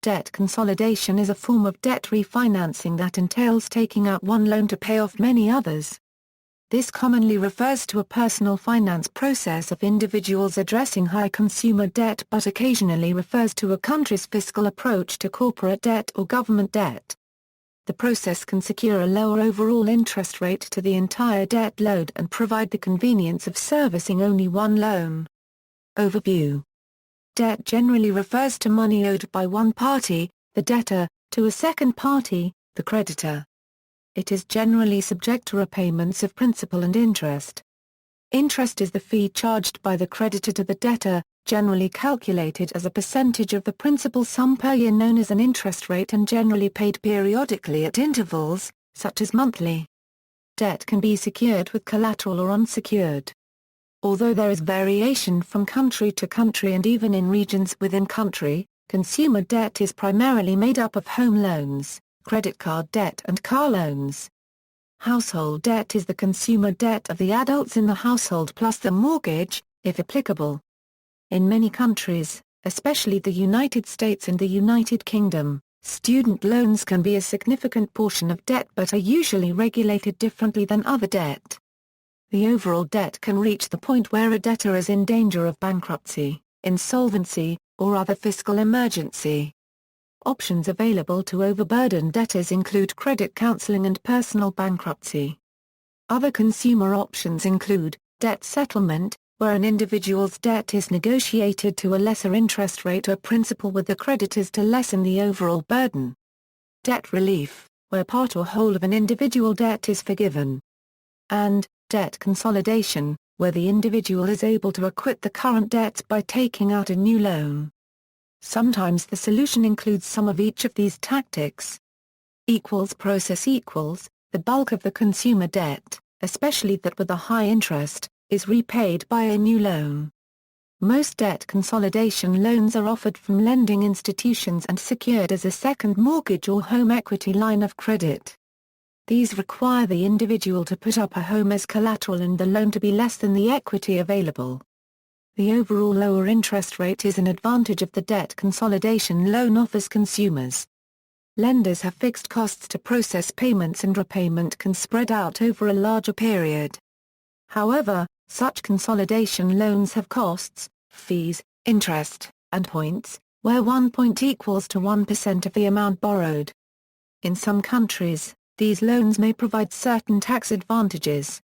Debt consolidation is a form of debt refinancing that entails taking out one loan to pay off many others. This commonly refers to a personal finance process of individuals addressing high consumer debt, but occasionally refers to a country's fiscal approach to corporate debt or government debt. The process can secure a lower overall interest rate to the entire debt load and provide the convenience of servicing only one loan. Overview. Debt generally refers to money owed by one party, the debtor, to a second party, the creditor. It is generally subject to repayments of principal and interest. Interest is the fee charged by the creditor to the debtor, generally calculated as a percentage of the principal sum per year, known as an interest rate, and generally paid periodically at intervals, such as monthly. Debt can be secured with collateral or unsecured. Although there is variation from country to country and even in regions within country, consumer debt is primarily made up of home loans, credit card debt and car loans. Household debt is the consumer debt of the adults in the household plus the mortgage, if applicable. In many countries, especially the United States and the United Kingdom, student loans can be a significant portion of debt but are usually regulated differently than other debt. The overall debt can reach the point where a debtor is in danger of bankruptcy, insolvency, or other fiscal emergency. Options available to overburdened debtors include credit counseling and personal bankruptcy. Other consumer options include debt settlement, where an individual's debt is negotiated to a lesser interest rate or principal with the creditors to lessen the overall burden. Debt relief, where part or whole of an individual debt is forgiven. And debt consolidation, where the individual is able to acquit the current debts by taking out a new loan. Sometimes the solution includes some of each of these tactics. Process equals, the bulk of the consumer debt, especially that with a high interest, is repaid by a new loan. Most debt consolidation loans are offered from lending institutions and secured as a second mortgage or home equity line of credit. These require the individual to put up a home as collateral and the loan to be less than the equity available. The overall lower interest rate is an advantage of the debt consolidation loan offers consumers. Lenders have fixed costs to process payments and repayment can spread out over a larger period. However, such consolidation loans have costs, fees, interest, and points, where 1 point equals to 1% of the amount borrowed. In some countries, these loans may provide certain tax advantages.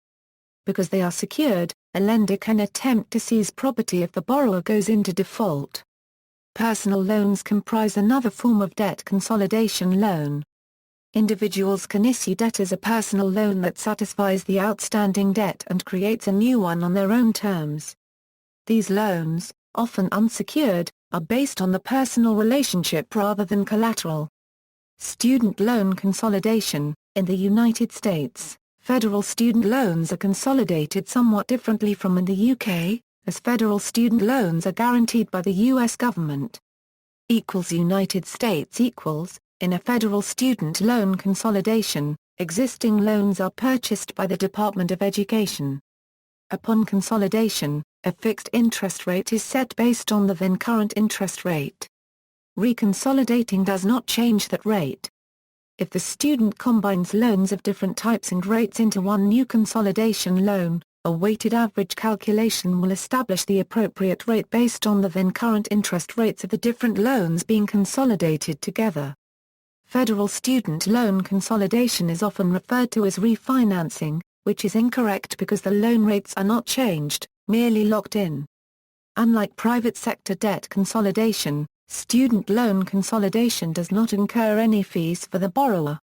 Because they are secured, a lender can attempt to seize property if the borrower goes into default. Personal loans comprise another form of debt consolidation loan. Individuals can issue debtors a personal loan that satisfies the outstanding debt and creates a new one on their own terms. These loans, often unsecured, are based on the personal relationship rather than collateral. Student loan consolidation. In the United States, federal student loans are consolidated somewhat differently from in the UK, as federal student loans are guaranteed by the U.S. government. United States equals, in a federal student loan consolidation, existing loans are purchased by the Department of Education. Upon consolidation, a fixed interest rate is set based on the then current interest rate. Reconsolidating does not change that rate. If the student combines loans of different types and rates into one new consolidation loan, a weighted average calculation will establish the appropriate rate based on the then current interest rates of the different loans being consolidated together. Federal student loan consolidation is often referred to as refinancing, which is incorrect because the loan rates are not changed, merely locked in. Unlike private sector debt consolidation, student loan consolidation does not incur any fees for the borrower.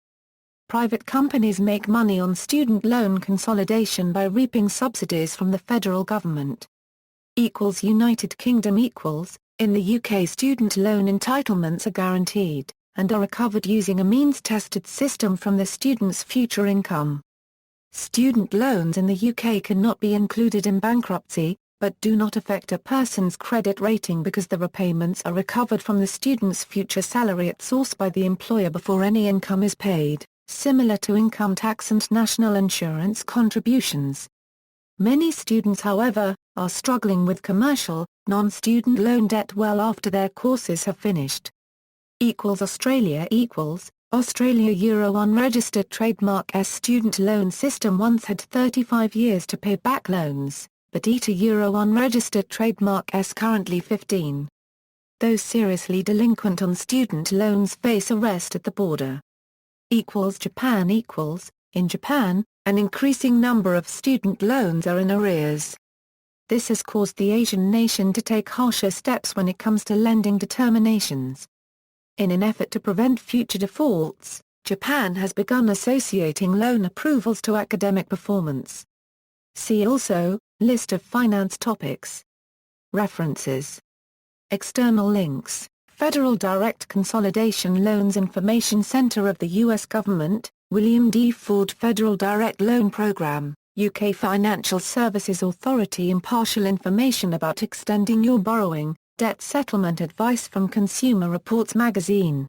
Private companies make money on student loan consolidation by reaping subsidies from the federal government. United Kingdom equals, in the UK student loan entitlements are guaranteed, and are recovered using a means-tested system from the student's future income. Student loans in the UK cannot be included in bankruptcy, but do not affect a person's credit rating because the repayments are recovered from the student's future salary at source by the employer before any income is paid, similar to income tax and national insurance contributions. Many students, however, are struggling with commercial, non-student loan debt well after their courses have finished. Australia Australia Euro unregistered trademark S student loan system once had 35 years to pay back loans, but ETA Euro unregistered trademark S currently 15. Those seriously delinquent on student loans face arrest at the border. Japan In Japan, an increasing number of student loans are in arrears. This has caused the Asian nation to take harsher steps when it comes to lending determinations. In an effort to prevent future defaults, Japan has begun associating loan approvals to academic performance. See also, List of finance topics. References. External links, Federal Direct Consolidation Loans Information Center of the U.S. Government, William D. Ford Federal Direct Loan Program, UK Financial Services Authority. Impartial information about extending your borrowing, debt settlement advice from Consumer Reports magazine.